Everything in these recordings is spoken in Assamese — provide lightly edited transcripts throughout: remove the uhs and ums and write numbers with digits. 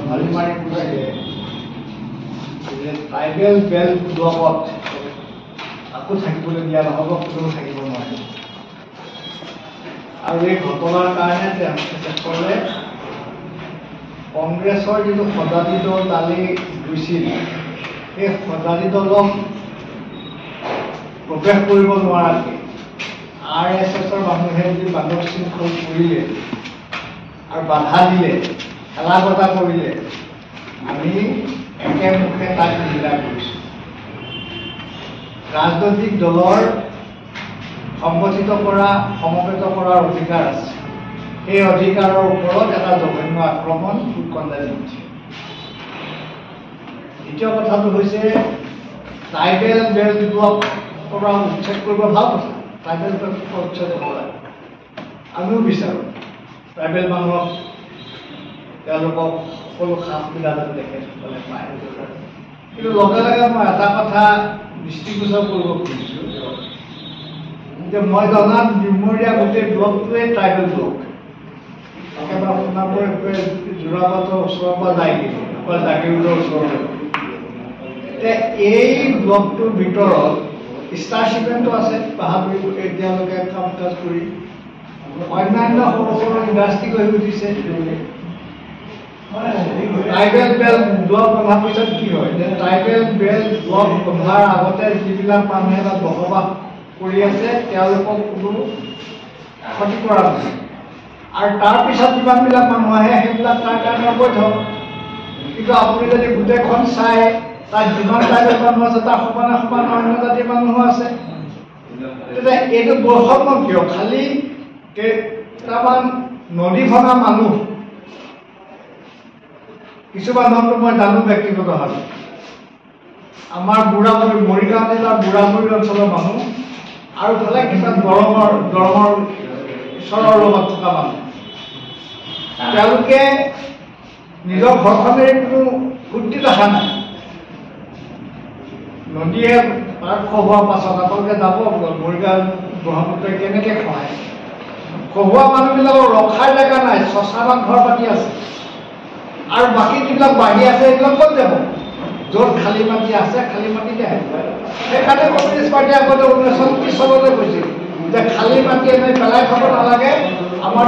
ভালিমাৰি কৈছে যে ট্ৰাইবেল বেল্ট ব্লকত আকৌ থাকিবলৈ দিয়া নহ'ব, কোনো থাকিব নোৱাৰে। আৰু এই ঘটনাৰ কাৰণে তেখেতসকলে কংগ্ৰেছৰ যিটো সজাতি দল তালৈ গৈছিল, সেই সজাতি দলক প্ৰৱেশ কৰিব নোৱাৰাকৈ RSSৰ মানুহে যদি বান্ধৱ শৃংখল কৰিলে আৰু বাধা দিলে, খেলা বজা কৰিলে, আমি একেমুখে তাক নিন্দা কৰিছোঁ। ৰাজনৈতিক দলৰ সংগঠিত কৰা, সমবেত কৰাৰ অধিকাৰ আছে। সেই অধিকাৰৰ ওপৰত এটা জঘন্য আক্ৰমণ উৎকণ্ঠাই জন্মিছে। দ্বিতীয় কথাটো হৈছে ট্ৰাইবেল বেল্ট ব্লকৰ পৰা উচ্ছেদ কৰিব ভাল কথা, ট্ৰাইবেল বেল্ট উচ্ছেদ হ'ব লাগে। আমিও বিচাৰোঁ ট্ৰাইবেল মানুহক তেওঁলোকক সকলো সা সুবিধা যাতে তেখেতসকলে পায়। কিন্তু লগে লগে মই এটা কথা দৃষ্টিগোচৰ কৰিব খুজিছোঁ যে মই জনাত ডিমৰীয়া গোটেই ব্লকটোৱে ট্ৰাইবেল ব্লক। একেবাৰে সোণাপুৰ যোৰাবাটৰ ওচৰৰ পৰা যায় কিন্তু জাগিৰোডৰ ওচৰলৈ। এতিয়া এই ব্লকটোৰ ভিতৰত ষ্টাৰ চিমেণ্টো আছে, বাহাদুৰি এতিয়ালৈকে কাম কাজ কৰি অন্যান্য সৰু সৰু ইণ্ডাষ্ট্ৰী গঢ়ি উঠিছে। ট্ৰাইবেল বেল্ট ব্লক বন্ধাৰ পিছত কি হয় যে ট্ৰাইবেল বেল্ট ব্লক বন্ধাৰ আগতে যিবিলাক মানুহে তাত বসবাস কৰি আছে তেওঁলোকক কোনো ক্ষতি কৰা নাই, আৰু তাৰপিছত যিমানবিলাক মানুহ আহে সেইবিলাক তাৰ কাৰণে অবৈধ। কিন্তু আপুনি যদি গোটেইখন চাই তাত যিমান ট্ৰাইবেল মানুহ আছে তাৰ সমানে সমানে অন্য জাতিৰ মানুহো আছে। তেতিয়া এইটো বৈষম্য কিয়? খালি কেইটামান নদী ভঙা মানুহ, কিছুমান নামটো মই জানো ব্যক্তিগতভাৱে, আমাৰ বুঢ়ামুৰি মৰিগাঁও জিলাৰ বুঢ়ামুৰি অঞ্চলৰ মানুহ, আৰু ইফালে কিছুমান দৰঙৰ ঈশ্বৰৰ লগত থকা মানুহ। তেওঁলোকে নিজৰ ঘৰখনেই কোনো ফূৰ্তি দেখা নাই। নদীয়ে পাৰ খহোৱাৰ পাছত আপোনালোকে যাব মৰিগাঁও ব্ৰহ্মপুত্ৰই কেনেকৈ খহায়। খহোৱা মানুহবিলাকৰ ৰখাৰ জেগা নাই, শ্মশানত ঘৰ পাতি আছে, আৰু বাকী যিবিলাক বাঢ়ি আছে সেইবিলাক ক'ত যাব? য'ত খালী মাটি আছে খালী মাটিতে আহিব। সেইকাৰণে কমিউনিষ্ট পাৰ্টীয়ে আগতে 1930 চনতে কৈছিল যে খালী মাটি আমি পেলাই থ'ব নালাগে, আমাৰ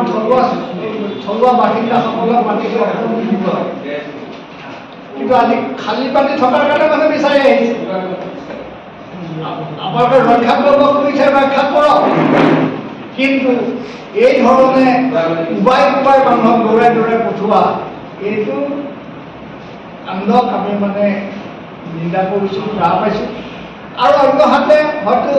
থলুৱা বাসিন্দাসকলক মাটি দিব লাগে। কিন্তু আজি খালী মাটি থকাৰ কাৰণে মানুহে বিচাৰি আহিছে। আপোনালোকে ৰক্ষা কৰিব খুজিছে, ৰক্ষা কৰক, কিন্তু এই ধৰণে উবাই মানুহক দৌৰাই দৌৰাই পঠোৱা এইটো কাণ্ডক আমি মানে নিন্দা কৰিছোঁ, বেয়া পাইছোঁ। আৰু অন্যহাতে হয়তো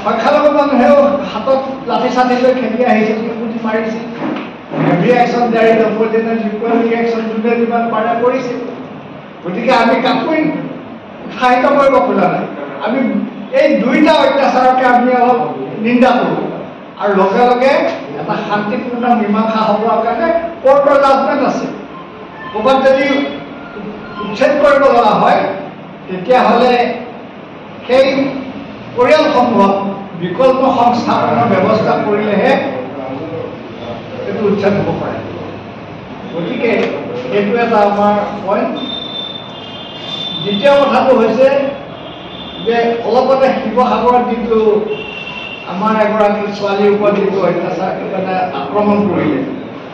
সংখ্যালঘু মানুহেও হাতত লাঠি চাঠি লৈ খেলি আহিছিল, পুঁজি মাৰিছিল, ৰিয়েকশ্যন জাৰি ৰিয়েকশ্যন যোনে যিমান পাৰে কৰিছিল। গতিকে আমি কাকো উৎসাহিত কৰিব খোজা নাই, আমি এই দুইটা অত্যাচাৰকে আমি অলপ নিন্দা কৰোঁ, আৰু লগে লগে এটা শান্তিপূৰ্ণ মীমাংসা হ'বৰ কাৰণে কোৰ্টৰ জাজমেণ্ট আছে। ক'ৰবাত যদি উচ্ছেদ কৰিব লগা হয় তেতিয়াহ'লে সেই পৰিয়ালসমূহক বিকল্প সংস্থাপনৰ ব্যৱস্থা কৰিলেহে এইটো উচ্ছেদ হ'ব পাৰে। গতিকে এইটো এটা আমাৰ পইণ্ট। দ্বিতীয় কথাটো হৈছে যে অলপতে শিৱসাগৰত যিটো আমাৰ এগৰাকী ছোৱালীৰ ওপৰত যিটো অত্যাচাৰ মানে আক্ৰমণ কৰিলে,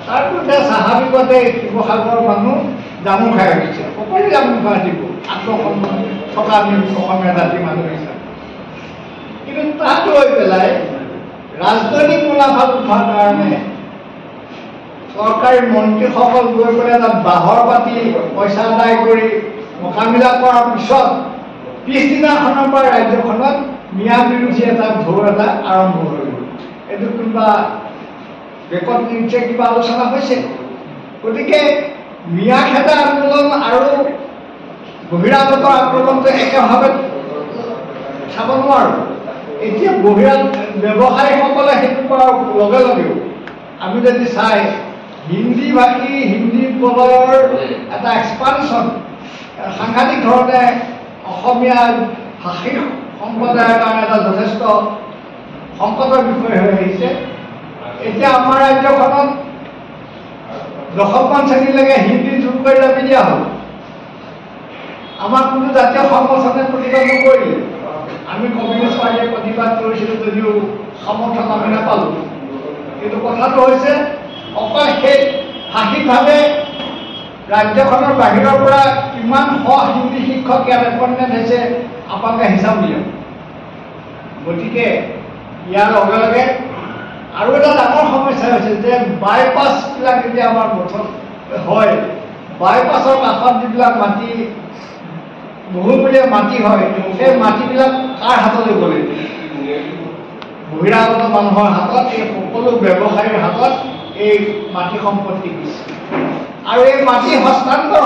তাৰতো এতিয়া স্বাভাৱিকতে শিৱসাগৰৰ মানুহ জামু খাই উঠিছে, সকলো জামু খাই দিব আক্ৰমণ থকা আমি অসমীয়া জাতিৰ মানুহ হিচাপে। কিন্তু তাত লৈ পেলাই ৰাজনৈতিক মুনাফা উঠাৰ কাৰণে চৰকাৰী মন্ত্ৰীসকল গৈ পেলাই তাত বাহৰ পাতি পইচা আদায় কৰি মোকাবিলা কৰাৰ পিছত পিছদিনাখনৰ পৰা ৰাজ্যখনত মিয়া বিৰোধী এটা ঢৌ এটা আৰম্ভ হৈ গ'ল। এইটো কোনোবা ৰেকৰ্ড নিউজে কিবা আলোচনা হৈছে। গতিকে মিয়া খেদা আন্দোলন আৰু বহিৰাগতৰ আক্ৰমণটো একেভাৱে চাব নোৱাৰোঁ। এতিয়া বহিৰাগ ব্যৱসায়ীসকলে সেইটো কৰাৰ লগে লগেও আমি যদি চাই হিন্দী ভাষী হিন্দী বলয়ৰ এটা এক্সপানশ্যন সাংঘাতিক ধৰণে অসমীয়া ভাষিক সম্প্ৰদায়ৰ কাৰণে এটা যথেষ্ট সংকটৰ বিষয় হৈ আহিছে। এতিয়া আমাৰ ৰাজ্যখনত 10মান শ্ৰেণীলৈকে হিন্দী যোগ কৰি জাপি দিয়া হ'ল আমাক কোনো জাতীয় সংগঠনে প্ৰতিবাদ নকৰিলে আমি কমিউনিষ্ট পাৰ্টিয়ে প্ৰতিবাদ কৰিছিলোঁ যদিও সমৰ্থন আমি নাপালোঁ কিন্তু কথাটো হৈছে অকল সেই ভাষিকভাৱে ৰাজ্যখনৰ বাহিৰৰ পৰা কিমান হিন্দী শিক্ষক ইয়াত এপইণ্টমেণ্ট হৈছে আপোনালোকে হিচাপ উলিয়াওক গতিকে ইয়াৰ লগে লগে আৰু এটা ডাঙৰ সমস্যা হৈছে যে বাইপাছবিলাক যেতিয়া আমাৰ গঠন হয় বাইপাছৰ কাষত যিবিলাক মাটি বহুমূলীয়া মাটি হয় সেই মাটিবিলাক কাৰ হাতলৈ গ'লে বহিৰাগত মানুহৰ হাতত এই সকলো ব্যৱসায়ীৰ হাতত এই মাটি সম্পত্তি দিছে আৰু এই মাটি হস্তান্তৰ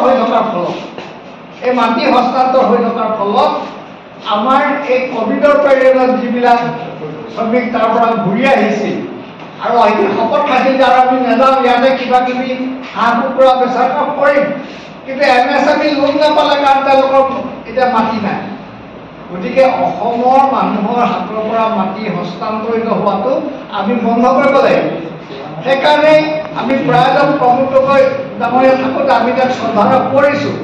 হৈ থকাৰ ফলত আমাৰ এই ক'ভিডৰ পিৰিয়ডত যিবিলাক শ্ৰমিক তাৰ পৰা ঘূৰি আহিছিল আৰু হয়তো শপত খাইছিল যে আমি নাযাওঁ ইয়াতে কিবা কিবি হাঁহ কুকুৰা বেচা কাম কৰিম কিন্তু MSME লোন নাপালে কাৰণ তেওঁলোকৰ এতিয়া মাটি নাই গতিকে অসমৰ মানুহৰ হাতৰ পৰা মাটি হস্তান্তৰিত হোৱাটো আমি বন্ধ কৰিব লাগিব সেইকাৰণে আমি প্ৰায়জন প্ৰমুখ ডাঙৰীয়া থাকোঁতে আমি তাক শ্ৰদ্ধা কৰিছোঁ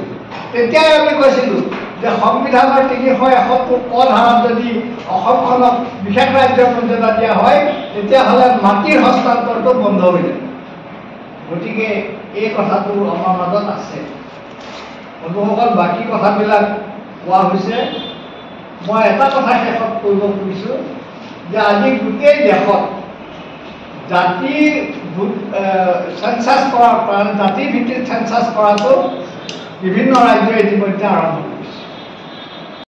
তেতিয়াই আমি কৈছিলোঁ যে সংবিধানৰ 371 ক ধাৰাত যদি অসমখনক বিশেষ ৰাজ্যৰ মৰ্যাদা দিয়া হয় তেতিয়াহ'লে মাটিৰ হস্তান্তৰটো বন্ধ হৈ যায় গতিকে এই কথাটো আমাৰ মাজত আছে বন্ধুসকল বাকী কথাবিলাক কোৱা হৈছে মই এটা কথা শেষত কৰিব খুজিছোঁ যে আজি গোটেই দেশত জাতি চেঞ্চাছ কৰা জাতিভিত্তিক চেঞ্চাছ কৰাটো বিভিন্ন ৰাজ্যই ইতিমধ্যে আৰম্ভ